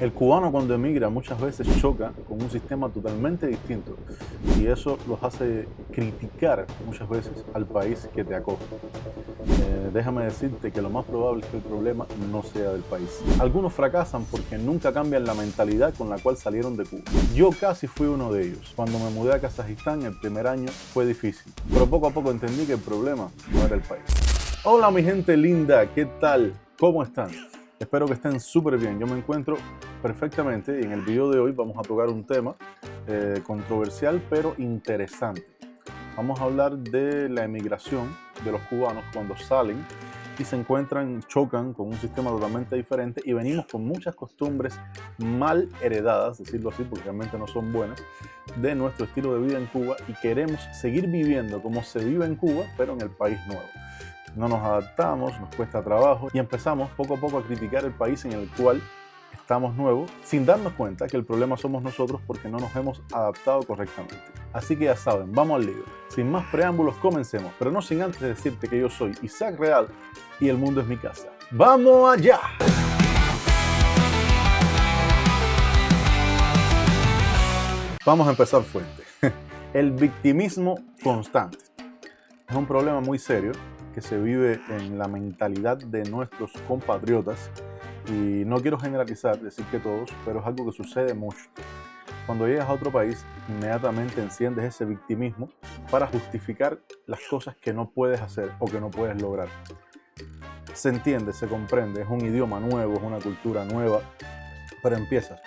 El cubano cuando emigra muchas veces choca con un sistema totalmente distinto y eso los hace criticar muchas veces al país que te acoge. Déjame decirte que lo más probable es que el problema no sea del país. Algunos fracasan porque nunca cambian la mentalidad con la cual salieron de Cuba. Yo casi fui uno de ellos. Cuando me mudé a Kazajistán el primer año fue difícil, pero poco a poco entendí que el problema no era el país. Hola mi gente linda, ¿qué tal? ¿Cómo están? Espero que estén súper bien. Yo me encuentro perfectamente y en el video de hoy vamos a tocar un tema controversial pero interesante. Vamos a hablar de la emigración de los cubanos cuando salen y se encuentran, chocan con un sistema totalmente diferente y venimos con muchas costumbres mal heredadas, decirlo así, porque realmente no son buenas, de nuestro estilo de vida en Cuba y queremos seguir viviendo como se vive en Cuba, pero en el país nuevo. No nos adaptamos, nos cuesta trabajo y empezamos poco a poco a criticar el país en el cual estamos nuevos sin darnos cuenta que el problema somos nosotros porque no nos hemos adaptado correctamente. Así que ya saben, vamos al lío. Sin más preámbulos, comencemos, pero no sin antes decirte que yo soy Isaac Real y el mundo es mi casa. ¡Vamos allá! Vamos a empezar fuerte. El victimismo constante es un problema muy serio que se vive en la mentalidad de nuestros compatriotas y no quiero generalizar, decir que todos, pero es algo que sucede mucho. Cuando llegas a otro país, inmediatamente enciendes ese victimismo para justificar las cosas que no puedes hacer o que no puedes lograr. Se entiende, se comprende, es un idioma nuevo, es una cultura nueva, pero empiezas.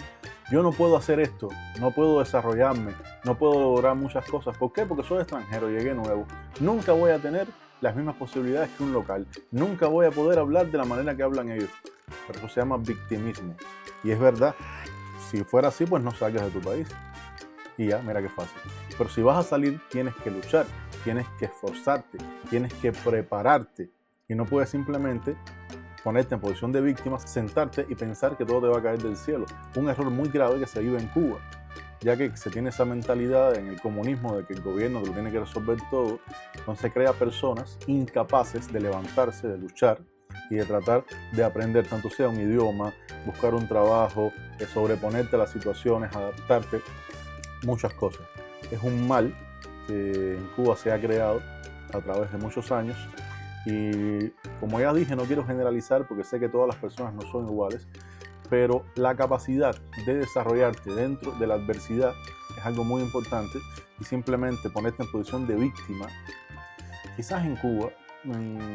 Yo no puedo hacer esto, no puedo desarrollarme, no puedo lograr muchas cosas. ¿Por qué? Porque soy extranjero, llegué nuevo. Nunca voy a tener las mismas posibilidades que un local. Nunca voy a poder hablar de la manera que hablan ellos. Pero eso se llama victimismo. Y es verdad, si fuera así, pues no salgas de tu país. Y ya, mira qué fácil. Pero si vas a salir, tienes que luchar, tienes que esforzarte, tienes que prepararte. Y no puedes simplemente ponerte en posición de víctima, sentarte y pensar que todo te va a caer del cielo. Un error muy grave que se vive en Cuba, ya que se tiene esa mentalidad en el comunismo de que el gobierno lo tiene que resolver todo, entonces crea personas incapaces de levantarse, de luchar y de tratar de aprender, tanto sea un idioma, buscar un trabajo, de sobreponerte a las situaciones, adaptarte, muchas cosas. Es un mal que en Cuba se ha creado a través de muchos años y como ya dije, no quiero generalizar porque sé que todas las personas no son iguales, pero la capacidad de desarrollarte dentro de la adversidad es algo muy importante y simplemente ponerte en posición de víctima. Quizás en Cuba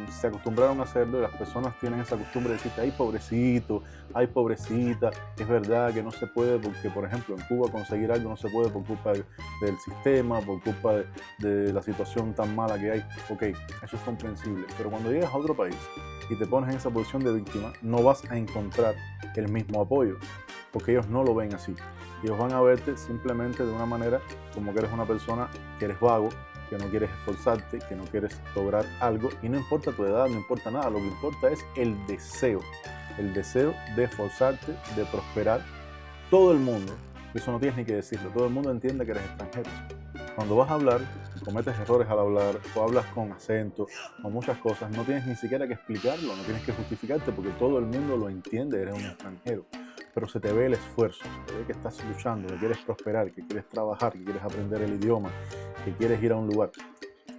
se acostumbraron a hacerlo y las personas tienen esa costumbre de decirte, ay pobrecito, ay pobrecita, es verdad que no se puede porque, por ejemplo, en Cuba conseguir algo no se puede por culpa del sistema, por culpa de la situación tan mala que hay. Ok, eso es comprensible, pero cuando llegas a otro país y te pones en esa posición de víctima, no vas a encontrar el mismo apoyo, porque ellos no lo ven así. Ellos van a verte simplemente de una manera como que eres una persona que eres vago, que no quieres esforzarte, que no quieres lograr algo y no importa tu edad, no importa nada, lo que importa es el deseo de esforzarte, de prosperar. Todo el mundo, eso no tienes ni que decirlo, todo el mundo entiende que eres extranjero. Cuando vas a hablar, cometes errores al hablar o hablas con acento o muchas cosas, no tienes ni siquiera que explicarlo, no tienes que justificarte porque todo el mundo lo entiende, eres un extranjero. Pero se te ve el esfuerzo, se te ve que estás luchando, que quieres prosperar, que quieres trabajar, que quieres aprender el idioma, que quieres ir a un lugar.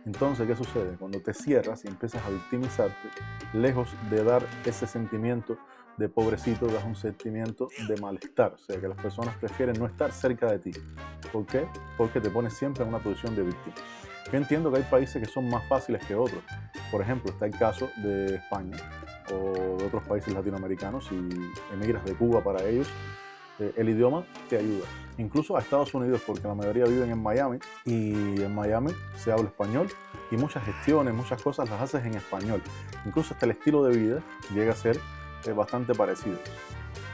Entonces, ¿qué sucede? Cuando te cierras y empiezas a victimizarte, lejos de dar ese sentimiento de pobrecito, das un sentimiento de malestar. O sea, que las personas prefieren no estar cerca de ti. ¿Por qué? Porque te pones siempre en una posición de víctima. Yo entiendo que hay países que son más fáciles que otros. Por ejemplo, está el caso de España o de otros países latinoamericanos. Si emigras de Cuba para ellos, el idioma te ayuda. Incluso a Estados Unidos, porque la mayoría viven en Miami y en Miami se habla español y muchas gestiones, muchas cosas las haces en español. Incluso hasta el estilo de vida llega a ser bastante parecido.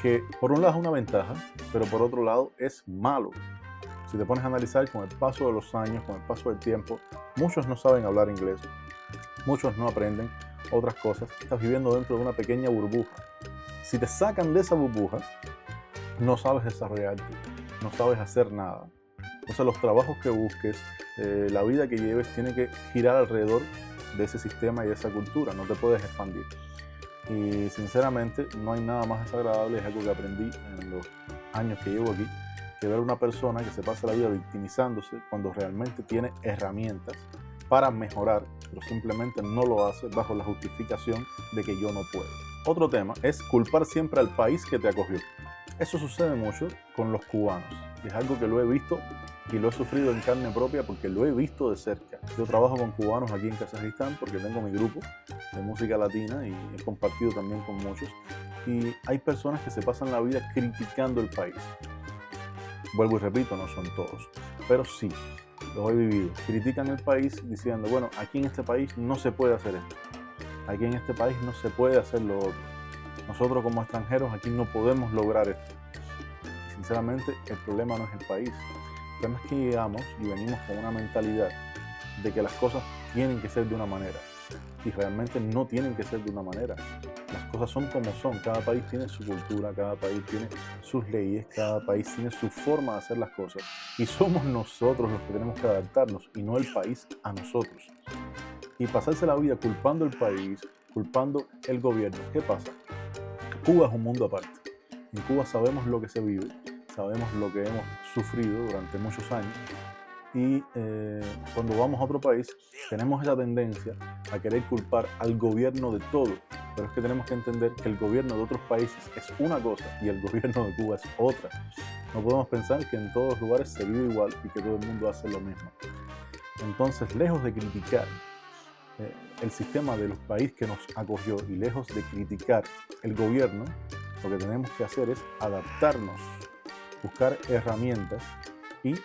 Que por un lado es una ventaja, pero por otro lado es malo. Si te pones a analizar con el paso de los años, con el paso del tiempo, muchos no saben hablar inglés, muchos no aprenden otras cosas. Estás viviendo dentro de una pequeña burbuja. Si te sacan de esa burbuja, no sabes desarrollarte, no sabes hacer nada. Entonces los trabajos que busques, la vida que lleves tiene que girar alrededor de ese sistema y de esa cultura, no te puedes expandir. Y sinceramente no hay nada más desagradable, es algo que aprendí en los años que llevo aquí, que ver a una persona que se pasa la vida victimizándose cuando realmente tiene herramientas para mejorar, pero simplemente no lo hace bajo la justificación de que yo no puedo. Otro tema es culpar siempre al país que te acogió. Eso sucede mucho con los cubanos. Es algo que lo he visto y lo he sufrido en carne propia porque lo he visto de cerca. Yo trabajo con cubanos aquí en Kazajistán porque tengo mi grupo de música latina y he compartido también con muchos. Y hay personas que se pasan la vida criticando el país. Vuelvo y repito, no son todos, pero sí, los he vivido. Critican el país diciendo, bueno, aquí en este país no se puede hacer esto. Aquí en este país no se puede hacer lo otro. Nosotros como extranjeros aquí no podemos lograr esto. Y sinceramente, el problema no es el país. El problema es que llegamos y venimos con una mentalidad de que las cosas tienen que ser de una manera. Y realmente no tienen que ser de una manera. Las cosas son como son. Cada país tiene su cultura, cada país tiene sus leyes, cada país tiene su forma de hacer las cosas. Y somos nosotros los que tenemos que adaptarnos y no el país a nosotros. Y pasarse la vida culpando el país, culpando el gobierno. ¿Qué pasa? Cuba es un mundo aparte. En Cuba sabemos lo que se vive, sabemos lo que hemos sufrido durante muchos años. Y cuando vamos a otro país tenemos esa tendencia a querer culpar al gobierno de todo, pero es que tenemos que entender que el gobierno de otros países es una cosa y el gobierno de Cuba es otra. No podemos pensar que en todos los lugares se vive igual y que todo el mundo hace lo mismo. Entonces, lejos de criticar el sistema de los países que nos acogió y lejos de criticar el gobierno, lo que tenemos que hacer es adaptarnos, buscar herramientas y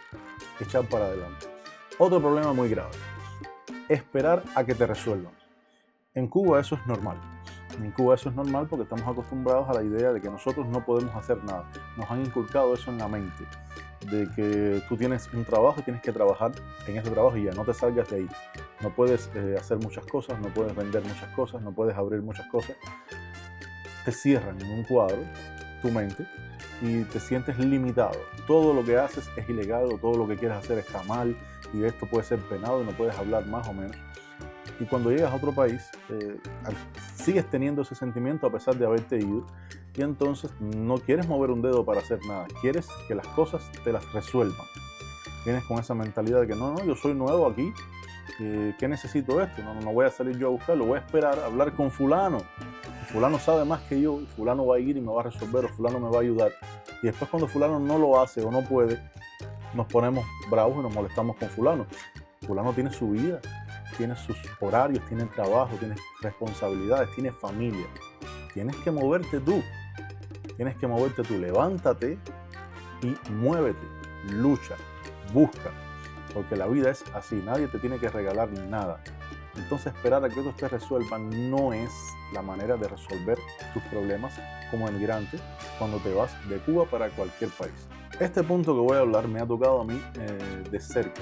echar para adelante. Otro problema muy grave, esperar a que te resuelvan. En Cuba eso es normal. En Cuba eso es normal porque estamos acostumbrados a la idea de que nosotros no podemos hacer nada. Nos han inculcado eso en la mente, de que tú tienes un trabajo y tienes que trabajar en ese trabajo y ya no te salgas de ahí. No puedes hacer muchas cosas, no puedes vender muchas cosas, no puedes abrir muchas cosas. Te cierran en un cuadro tu mente y te sientes limitado. Todo lo que haces es ilegal o todo lo que quieres hacer está mal y esto puede ser penado y no puedes hablar más o menos. Y cuando llegas a otro país, sigues teniendo ese sentimiento a pesar de haberte ido y entonces no quieres mover un dedo para hacer nada, quieres que las cosas te las resuelvan. Vienes con esa mentalidad de que no, yo soy nuevo aquí, ¿qué necesito esto? No voy a salir yo a buscarlo, voy a esperar a hablar con fulano. Fulano sabe más que yo y fulano va a ir y me va a resolver o fulano me va a ayudar. Y después cuando fulano no lo hace o no puede, nos ponemos bravos y nos molestamos con fulano. Fulano tiene su vida, tiene sus horarios, tiene trabajo, tiene responsabilidades, tiene familia. Tienes que moverte tú. Levántate y muévete, lucha, busca. Porque la vida es así, nadie te tiene que regalar nada. Entonces esperar a que otros te resuelvan no es la manera de resolver tus problemas como emigrante cuando te vas de Cuba para cualquier país. Este punto que voy a hablar me ha tocado a mí de cerca,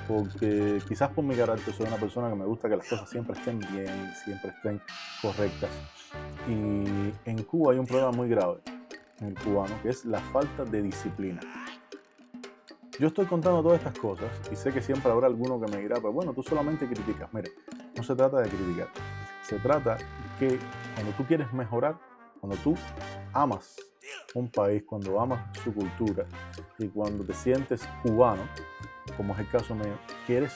porque quizás por mi carácter soy una persona que me gusta que las cosas siempre estén bien, siempre estén correctas. Y en Cuba hay un problema muy grave en el cubano, que es la falta de disciplina. Yo estoy contando todas estas cosas y sé que siempre habrá alguno que me dirá, pues bueno, tú solamente criticas. Mire, no se trata de criticar. Se trata que cuando tú quieres mejorar, cuando tú amas un país, cuando amas su cultura y cuando te sientes cubano, como es el caso mío, quieres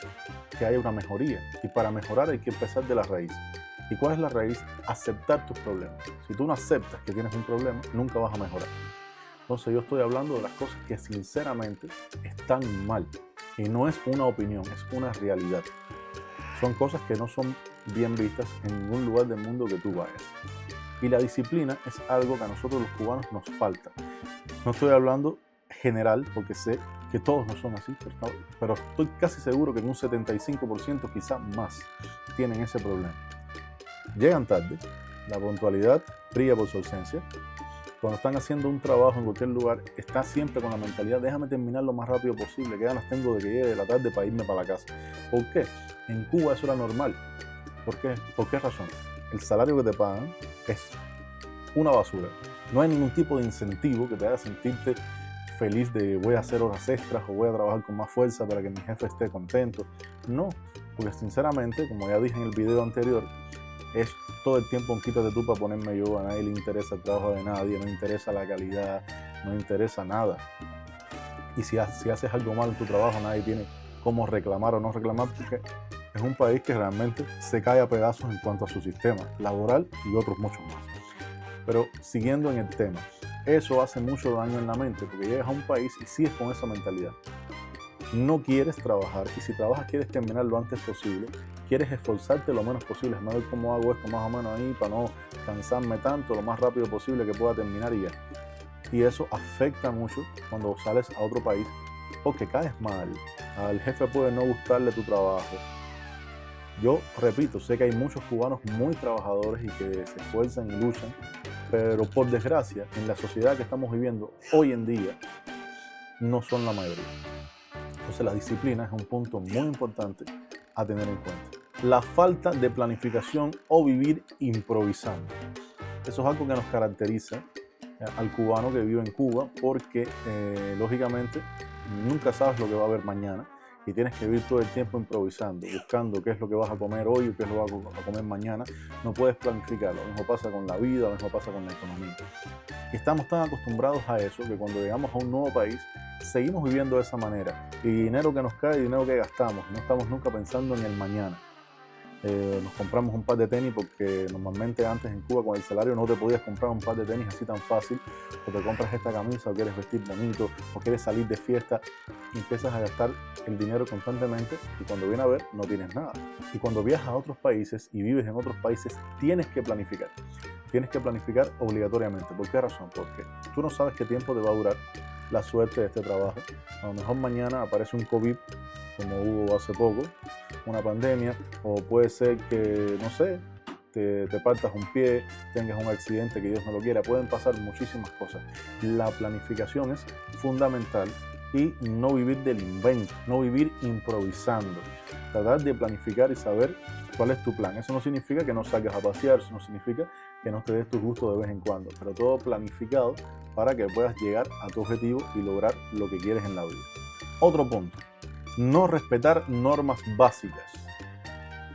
que haya una mejoría. Y para mejorar hay que empezar de la raíz. ¿Y cuál es la raíz? Aceptar tus problemas. Si tú no aceptas que tienes un problema, nunca vas a mejorar. Entonces yo estoy hablando de las cosas que sinceramente están mal. Y no es una opinión, es una realidad. Son cosas que no son bien vistas en ningún lugar del mundo que tú vayas. Y la disciplina es algo que a nosotros los cubanos nos falta. No estoy hablando general, porque sé que todos no son así, pero estoy casi seguro que en un 75%, quizás más, tienen ese problema. Llegan tarde, la puntualidad brilla por su ausencia. Cuando están haciendo un trabajo en cualquier lugar, está siempre con la mentalidad, déjame terminar lo más rápido posible, que ganas tengo de que llegue de la tarde para irme para la casa. ¿Por qué? En Cuba eso era normal. ¿Por qué? ¿Por qué razón? El salario que te pagan es una basura. No hay ningún tipo de incentivo que te haga sentirte feliz de voy a hacer horas extras o voy a trabajar con más fuerza para que mi jefe esté contento. No, porque sinceramente, como ya dije en el video anterior, es todo el tiempo un quítate tú para ponerme yo, a nadie le interesa el trabajo de nadie, no interesa la calidad, no interesa nada. Y si haces algo mal en tu trabajo, nadie tiene cómo reclamar o no reclamar, porque es un país que realmente se cae a pedazos en cuanto a su sistema laboral y otros muchos más. Pero siguiendo en el tema, eso hace mucho daño en la mente, porque llegas a un país y sigues con esa mentalidad. No quieres trabajar, y si trabajas quieres terminar lo antes posible, quieres esforzarte lo menos posible, a ver cómo hago esto más o menos ahí para no cansarme tanto, lo más rápido posible que pueda terminar y ya. Y eso afecta mucho cuando sales a otro país porque caes mal, al jefe puede no gustarle tu trabajo. Yo repito, sé que hay muchos cubanos muy trabajadores y que se esfuerzan y luchan, pero por desgracia, en la sociedad que estamos viviendo hoy en día, no son la mayoría. Entonces la disciplina es un punto muy importante a tener en cuenta. La falta de planificación o vivir improvisando. Eso es algo que nos caracteriza al cubano que vive en Cuba porque lógicamente nunca sabes lo que va a haber mañana y tienes que vivir todo el tiempo improvisando, buscando qué es lo que vas a comer hoy o qué es lo que vas a comer mañana. No puedes planificar, lo mismo pasa con la vida, lo mismo pasa con la economía. Y estamos tan acostumbrados a eso que cuando llegamos a un nuevo país seguimos viviendo de esa manera y dinero que nos cae, dinero que gastamos, no estamos nunca pensando en el mañana. Nos compramos un par de tenis porque normalmente antes en Cuba con el salario no te podías comprar un par de tenis así tan fácil, o te compras esta camisa o quieres vestir bonito o quieres salir de fiesta y empiezas a gastar el dinero constantemente y cuando viene a ver no tienes nada. Y cuando viajas a otros países y vives en otros países tienes que planificar obligatoriamente. ¿Por qué razón? Porque tú no sabes qué tiempo te va a durar la suerte de este trabajo. A lo mejor mañana aparece un COVID como hubo hace poco, una pandemia, o puede ser que, no sé, te partas un pie, tengas un accidente que Dios no lo quiera, pueden pasar muchísimas cosas. La planificación es fundamental y no vivir del invento, no vivir improvisando. Tratar de planificar y saber cuál es tu plan. Eso no significa que no salgas a pasear, eso no significa que no te des tu gusto de vez en cuando, pero todo planificado para que puedas llegar a tu objetivo y lograr lo que quieres en la vida. Otro punto. No respetar normas básicas.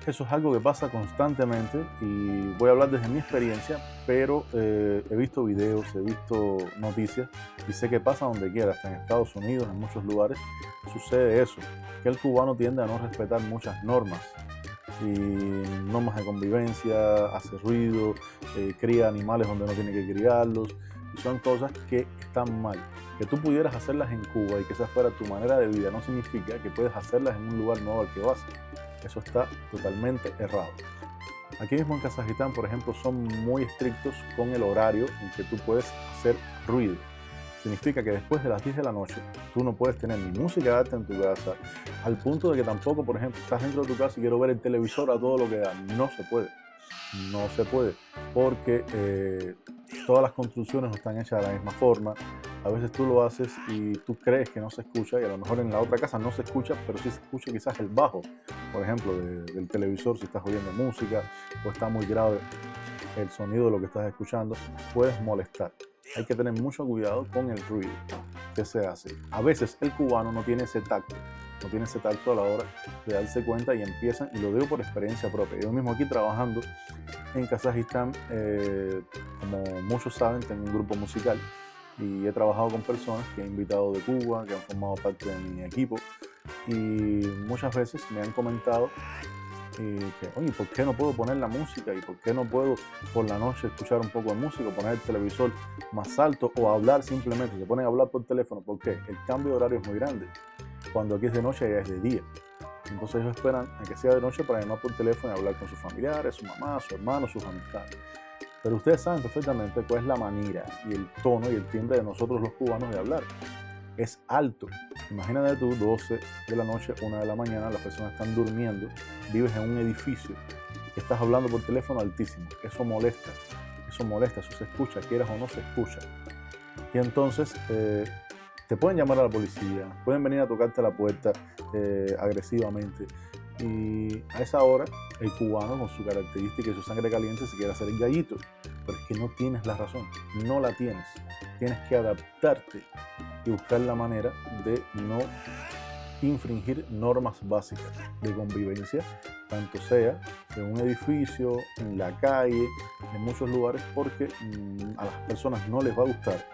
Eso es algo que pasa constantemente y voy a hablar desde mi experiencia, pero he visto videos, he visto noticias y sé que pasa donde quiera, hasta en Estados Unidos, en muchos lugares, sucede eso, que el cubano tiende a no respetar muchas normas y normas de convivencia, hace ruido, cría animales donde no tiene que criarlos, y son cosas que están mal. Que tú pudieras hacerlas en Cuba y que esa fuera tu manera de vida no significa que puedes hacerlas en un lugar nuevo al que vas. Eso está totalmente errado. Aquí mismo en Kazajistán, por ejemplo, son muy estrictos con el horario en que tú puedes hacer ruido. Significa que después de las 10 de la noche tú no puedes tener ni música alta en tu casa, al punto de que tampoco, por ejemplo, estás dentro de tu casa y quiero ver el televisor a todo lo que da. No se puede. No se puede, porque todas las construcciones no están hechas de la misma forma. A veces tú lo haces y tú crees que no se escucha y a lo mejor en la otra casa no se escucha, pero sí se escucha quizás el bajo, por ejemplo, del televisor si estás oyendo música o está muy grave el sonido de lo que estás escuchando, puedes molestar. Hay que tener mucho cuidado con el ruido que se hace. A veces el cubano no tiene ese tacto a la hora de darse cuenta y empiezan, y lo digo por experiencia propia. Yo mismo aquí trabajando en Kazajistán, como muchos saben, tengo un grupo musical y he trabajado con personas que he invitado de Cuba, que han formado parte de mi equipo y muchas veces me han comentado que, oye, ¿por qué no puedo poner la música? ¿Y por qué no puedo por la noche escuchar un poco de música, poner el televisor más alto o hablar simplemente? Se ponen a hablar por teléfono. ¿Por qué? El cambio de horario es muy grande. Cuando aquí es de noche, allá es de día. Entonces ellos esperan a que sea de noche para llamar por teléfono y hablar con sus familiares, su mamá, su hermano, sus amistades. Pero ustedes saben perfectamente cuál es la manera y el tono y el timbre de nosotros los cubanos de hablar. Es alto. Imagínate tú, 12 de la noche, 1 de la mañana, las personas están durmiendo, vives en un edificio, estás hablando por teléfono altísimo. Eso molesta, eso se escucha, quieras o no se escucha. Y entonces te pueden llamar a la policía, pueden venir a tocarte la puerta agresivamente. Y a esa hora, el cubano, con su característica y su sangre caliente, se quiere hacer el gallito. Pero es que no tienes la razón, no la tienes. Tienes que adaptarte y buscar la manera de no infringir normas básicas de convivencia, tanto sea en un edificio, en la calle, en muchos lugares, porque a las personas no les va a gustar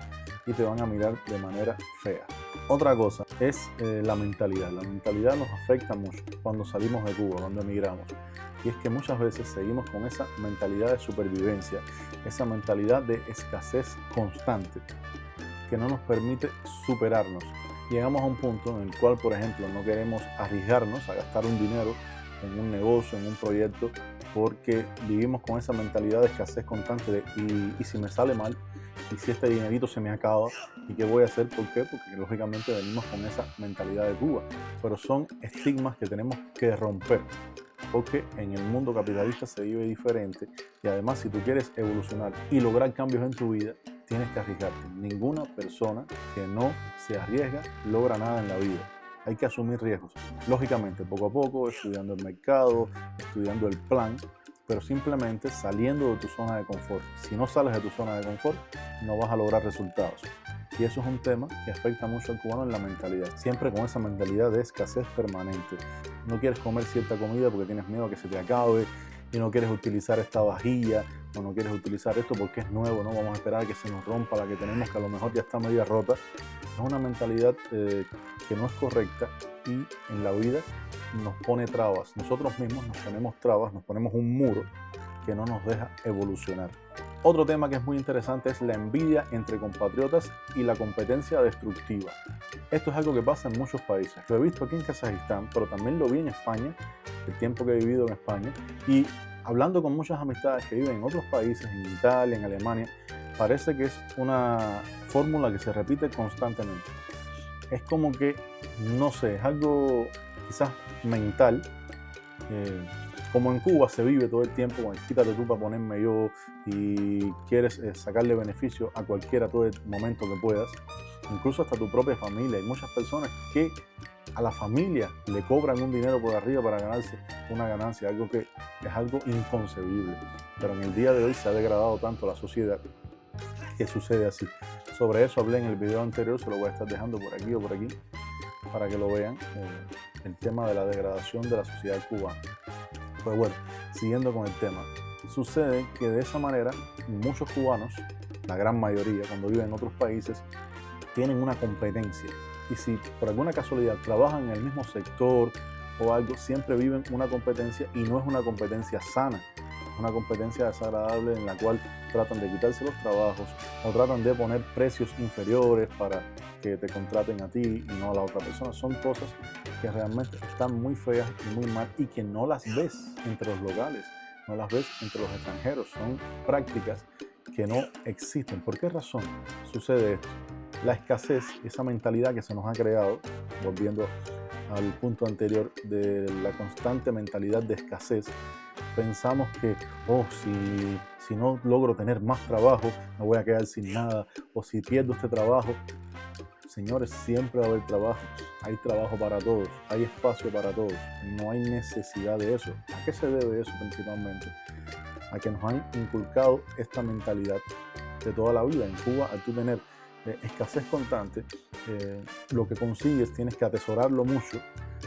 y te van a mirar de manera fea. Otra cosa es la mentalidad. La mentalidad nos afecta mucho cuando salimos de Cuba, cuando emigramos. Y es que muchas veces seguimos con esa mentalidad de supervivencia, esa mentalidad de escasez constante que no nos permite superarnos. Llegamos a un punto en el cual, por ejemplo, no queremos arriesgarnos a gastar un dinero en un negocio, en un proyecto, porque vivimos con esa mentalidad de escasez constante de y si me sale mal, y si este dinerito se me acaba, ¿y qué voy a hacer? ¿Por qué? Porque lógicamente venimos con esa mentalidad de Cuba. Pero son estigmas que tenemos que romper, porque en el mundo capitalista se vive diferente y además si tú quieres evolucionar y lograr cambios en tu vida, tienes que arriesgarte. Ninguna persona que no se arriesga logra nada en la vida. Hay que asumir riesgos. Lógicamente, poco a poco, estudiando el mercado, estudiando el plan, pero simplemente saliendo de tu zona de confort. Si no sales de tu zona de confort, no vas a lograr resultados. Y eso es un tema que afecta mucho al cubano en la mentalidad. Siempre con esa mentalidad de escasez permanente. No quieres comer cierta comida porque tienes miedo a que se te acabe, y no quieres utilizar esta vajilla, o no quieres utilizar esto porque es nuevo, no vamos a esperar a que se nos rompa la que tenemos, que a lo mejor ya está media rota. Es una mentalidad que no es correcta y en la vida nos pone trabas. Nosotros mismos nos ponemos trabas, nos ponemos un muro que no nos deja evolucionar. Otro tema que es muy interesante es la envidia entre compatriotas y la competencia destructiva. Esto es algo que pasa en muchos países. Lo he visto aquí en Kazajistán, pero también lo vi en España, el tiempo que he vivido en España, y hablando con muchas amistades que viven en otros países, en Italia, en Alemania, parece que es una fórmula que se repite constantemente. Es como que, no sé, es algo quizás mental. Como en Cuba se vive todo el tiempo con quítate tú para ponerme yo y quieres sacarle beneficio a cualquiera todo el momento que puedas, incluso hasta tu propia familia. Hay muchas personas que a la familia le cobran un dinero por arriba para ganarse una ganancia, algo que es algo inconcebible. Pero en el día de hoy se ha degradado tanto la sociedad que sucede así. Sobre eso hablé en el video anterior, se lo voy a estar dejando por aquí o por aquí para que lo vean, el tema de la degradación de la sociedad cubana. Pues bueno, siguiendo con el tema, sucede que de esa manera muchos cubanos, la gran mayoría cuando viven en otros países, tienen una competencia. Y si por alguna casualidad trabajan en el mismo sector o algo, siempre viven una competencia y no es una competencia sana. Es una competencia desagradable en la cual tratan de quitarse los trabajos o tratan de poner precios inferiores para que te contraten a ti y no a la otra persona. Son cosas que realmente están muy feas y muy mal y que no las ves entre los locales, no las ves entre los extranjeros. Son prácticas que no existen. ¿Por qué razón sucede esto? La escasez, esa mentalidad que se nos ha creado, volviendo al punto anterior de la constante mentalidad de escasez, pensamos que, si no logro tener más trabajo, me voy a quedar sin nada, o si pierdo este trabajo. Señores, siempre va a haber trabajo, hay trabajo para todos, hay espacio para todos, no hay necesidad de eso. ¿A qué se debe eso principalmente? A que nos han inculcado esta mentalidad de toda la vida. En Cuba, al tú tener escasez constante, lo que consigues tienes que atesorarlo mucho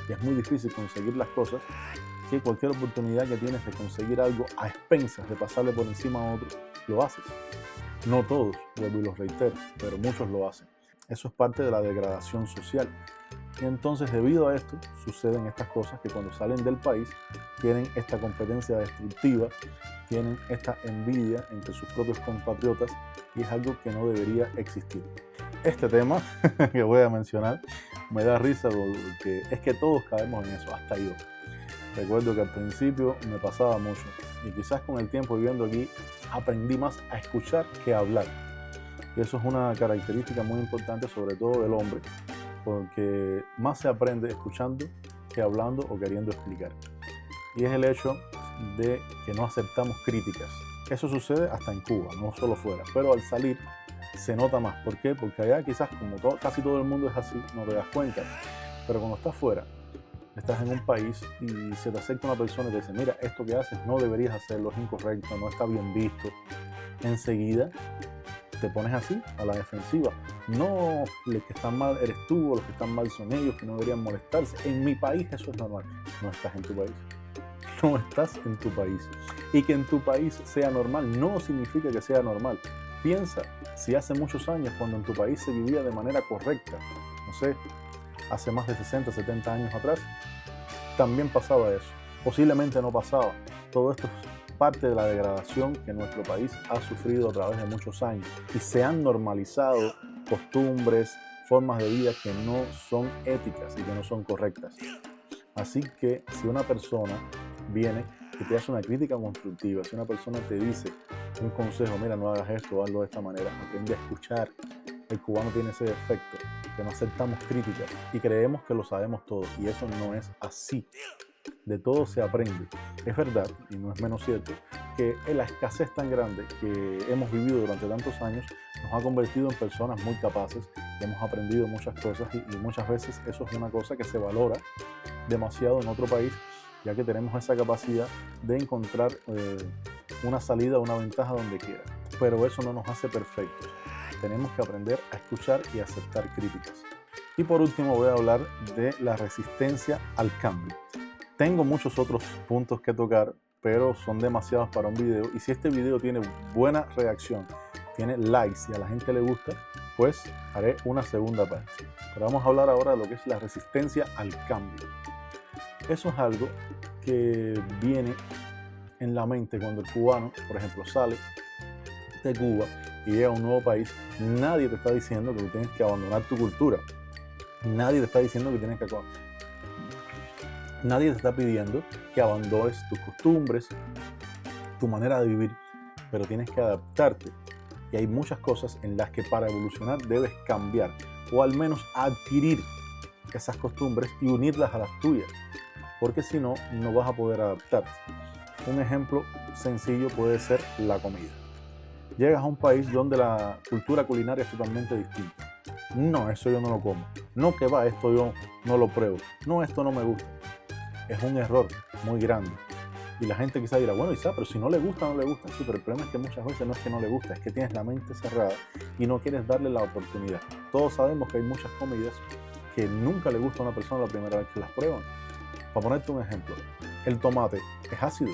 y es muy difícil conseguir las cosas, que cualquier oportunidad que tienes de conseguir algo a expensas de pasarle por encima a otro, lo haces. No todos, vuelvo y los reitero, pero muchos lo hacen. Eso es parte de la degradación social. Y entonces, debido a esto, suceden estas cosas que cuando salen del país tienen esta competencia destructiva, tienen esta envidia entre sus propios compatriotas y es algo que no debería existir. Este tema que voy a mencionar me da risa porque es que todos caemos en eso, hasta yo. Recuerdo que al principio me pasaba mucho y quizás con el tiempo viviendo aquí aprendí más a escuchar que a hablar. Y eso es una característica muy importante, sobre todo del hombre, porque más se aprende escuchando que hablando o queriendo explicar. Y es el hecho de que no aceptamos críticas. Eso sucede hasta en Cuba, no solo fuera, pero al salir se nota más. ¿Por qué? Porque allá quizás como casi todo el mundo es así, no te das cuenta. Pero cuando estás fuera, estás en un país y se te acerca una persona y te dice, mira, esto que haces no deberías hacerlo, es incorrecto, no está bien visto. Enseguida te pones así, a la defensiva. No, los que están mal eres tú, o los que están mal son ellos, que no deberían molestarse. En mi país eso es normal. No estás en tu país. No estás en tu país. Y que en tu país sea normal no significa que sea normal. Piensa si hace muchos años, cuando en tu país se vivía de manera correcta, no sé, hace más de 60, 70 años atrás, también pasaba eso. Posiblemente no pasaba. Todo esto es parte de la degradación que nuestro país ha sufrido a través de muchos años y se han normalizado costumbres, formas de vida que no son éticas y que no son correctas. Así que si una persona viene y te hace una crítica constructiva, si una persona te dice un consejo, mira, no hagas esto, hazlo de esta manera, aprende a escuchar. El cubano tiene ese defecto, que no aceptamos críticas y creemos que lo sabemos todo, y eso no es así. De todo se aprende. Es verdad, y no es menos cierto, que la escasez tan grande que hemos vivido durante tantos años nos ha convertido en personas muy capaces, hemos aprendido muchas cosas y muchas veces eso es una cosa que se valora demasiado en otro país, ya que tenemos esa capacidad de encontrar una salida, una ventaja donde quiera. Pero eso no nos hace perfectos. Tenemos que aprender a escuchar y aceptar críticas. Y por último voy a hablar de la resistencia al cambio. Tengo muchos otros puntos que tocar, pero son demasiados para un video. Y si este video tiene buena reacción, tiene likes y a la gente le gusta, pues haré una segunda parte. Pero vamos a hablar ahora de lo que es la resistencia al cambio. Eso es algo que viene en la mente cuando el cubano, por ejemplo, sale de Cuba y llega a un nuevo país. Nadie te está diciendo que tú tienes que abandonar tu cultura. Nadie te está diciendo que tienes que... Nadie te está pidiendo que abandones tus costumbres, tu manera de vivir, pero tienes que adaptarte. Y hay muchas cosas en las que para evolucionar debes cambiar, o al menos adquirir esas costumbres y unirlas a las tuyas, porque si no, no vas a poder adaptarte. Un ejemplo sencillo puede ser la comida. Llegas a un país donde la cultura culinaria es totalmente distinta. No, eso yo no lo como. No, que va, esto yo no lo pruebo. No, esto no me gusta. Es un error muy grande. Y la gente quizá dirá, bueno, Isa, pero si no le gusta, no le gusta. Sí, pero el problema es que muchas veces no es que no le gusta, es que tienes la mente cerrada y no quieres darle la oportunidad. Todos sabemos que hay muchas comidas que nunca le gusta a una persona la primera vez que las prueban. Para ponerte un ejemplo, el tomate es ácido.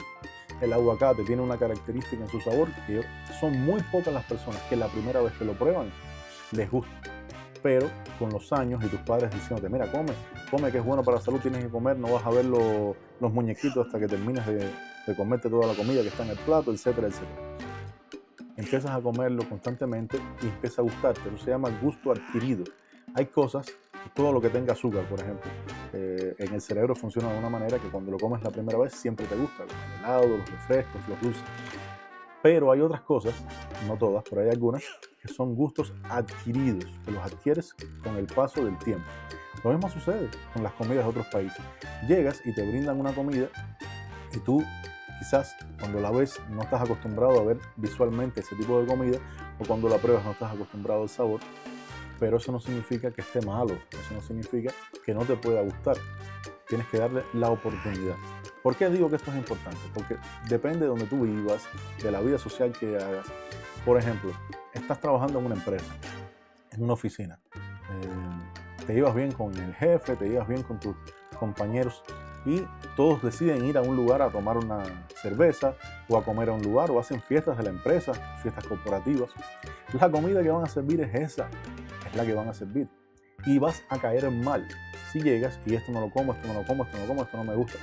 El aguacate tiene una característica en su sabor que son muy pocas las personas que la primera vez que lo prueban les gusta. Pero con los años y tus padres diciéndote, mira, come que es bueno para la salud, tienes que comer, no vas a ver los muñequitos hasta que termines de comerte toda la comida que está en el plato, etcétera, etcétera. Empiezas a comerlo constantemente y empieza a gustarte. Eso se llama gusto adquirido. Hay cosas, todo lo que tenga azúcar, por ejemplo, en el cerebro funciona de una manera que cuando lo comes la primera vez siempre te gusta, como el helado, los refrescos, los dulces. Pero hay otras cosas, no todas, pero hay algunas que son gustos adquiridos, que los adquieres con el paso del tiempo. Lo mismo sucede con las comidas de otros países. Llegas y te brindan una comida y tú quizás cuando la ves no estás acostumbrado a ver visualmente ese tipo de comida, o cuando la pruebas no estás acostumbrado al sabor, pero eso no significa que esté malo, eso no significa que no te pueda gustar. Tienes que darle la oportunidad. ¿Por qué digo que esto es importante? Porque depende de donde tú vivas, de la vida social que hagas. Por ejemplo, estás trabajando en una empresa, en una oficina. Te llevas bien con el jefe, te llevas bien con tus compañeros y todos deciden ir a un lugar a tomar una cerveza o a comer a un lugar o hacen fiestas de la empresa, fiestas corporativas. La comida que van a servir es esa, es la que van a servir. Y vas a caer mal si llegas y esto no lo como, esto no lo como, esto no lo como, esto no me gusta.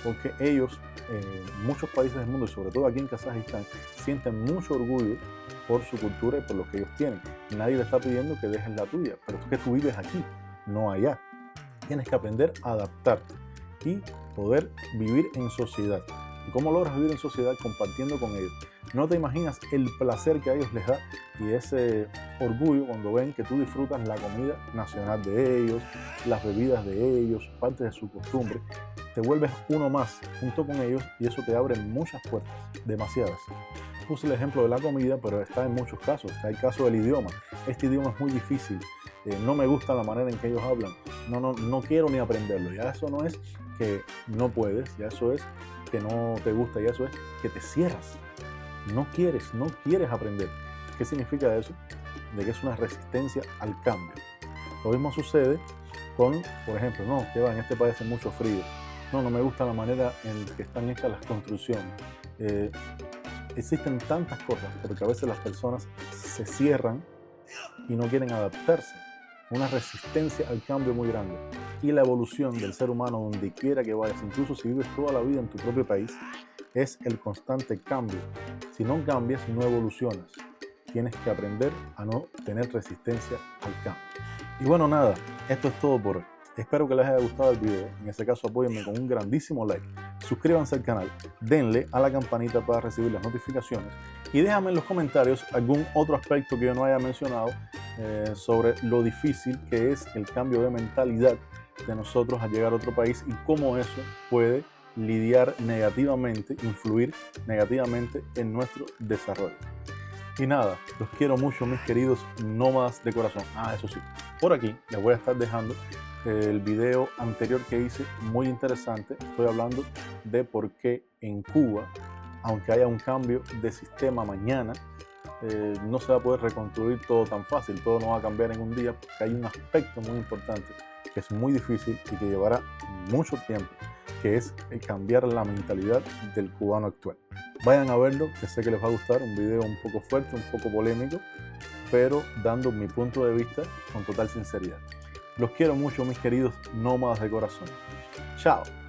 Porque ellos, muchos países del mundo, y sobre todo aquí en Kazajistán, sienten mucho orgullo por su cultura y por lo que ellos tienen. Nadie le está pidiendo que dejes la tuya, pero es que tú vives aquí, no allá. Tienes que aprender a adaptarte y poder vivir en sociedad. ¿Y cómo logras vivir en sociedad? Compartiendo con ellos. No te imaginas el placer que a ellos les da y ese orgullo cuando ven que tú disfrutas la comida nacional de ellos, las bebidas de ellos, parte de su costumbre. Te vuelves uno más junto con ellos y eso te abre muchas puertas, demasiadas. Puse el ejemplo de la comida, pero está en muchos casos. Está el caso del idioma. Este idioma es muy difícil. No me gusta la manera en que ellos hablan. No quiero ni aprenderlo. Ya eso no es que no puedes, ya eso es que no te gusta, ya eso es que te cierras. No quieres aprender. ¿Qué significa eso? De que es una resistencia al cambio. Lo mismo sucede con, por ejemplo, en este país hace mucho frío. No me gusta la manera en que están hechas las construcciones. existen tantas cosas, porque a veces las personas se cierran y no quieren adaptarse. Una resistencia al cambio muy grande. Y la evolución del ser humano, donde quiera que vayas, incluso si vives toda la vida en tu propio país, es el constante cambio. Si no cambias, no evolucionas. Tienes que aprender a no tener resistencia al cambio. Y bueno, nada, esto es todo por hoy. Espero que les haya gustado el video. En ese caso, apóyenme con un grandísimo like. Suscríbanse al canal, denle a la campanita para recibir las notificaciones y déjame en los comentarios algún otro aspecto que yo no haya mencionado sobre lo difícil que es el cambio de mentalidad de nosotros al llegar a otro país y cómo eso puede lidiar negativamente, influir negativamente en nuestro desarrollo. Y nada, los quiero mucho, mis queridos nómadas de corazón. Eso sí, por aquí les voy a estar dejando el video anterior que hice, muy interesante. Estoy hablando de por qué en Cuba, aunque haya un cambio de sistema mañana, no se va a poder reconstruir todo tan fácil, todo no va a cambiar en un día, porque hay un aspecto muy importante que es muy difícil y que llevará mucho tiempo, que es el cambiar la mentalidad del cubano actual. Vayan a verlo, que sé que les va a gustar, un video un poco fuerte, un poco polémico, pero dando mi punto de vista con total sinceridad. Los quiero mucho, mis queridos nómadas de corazón. Chao.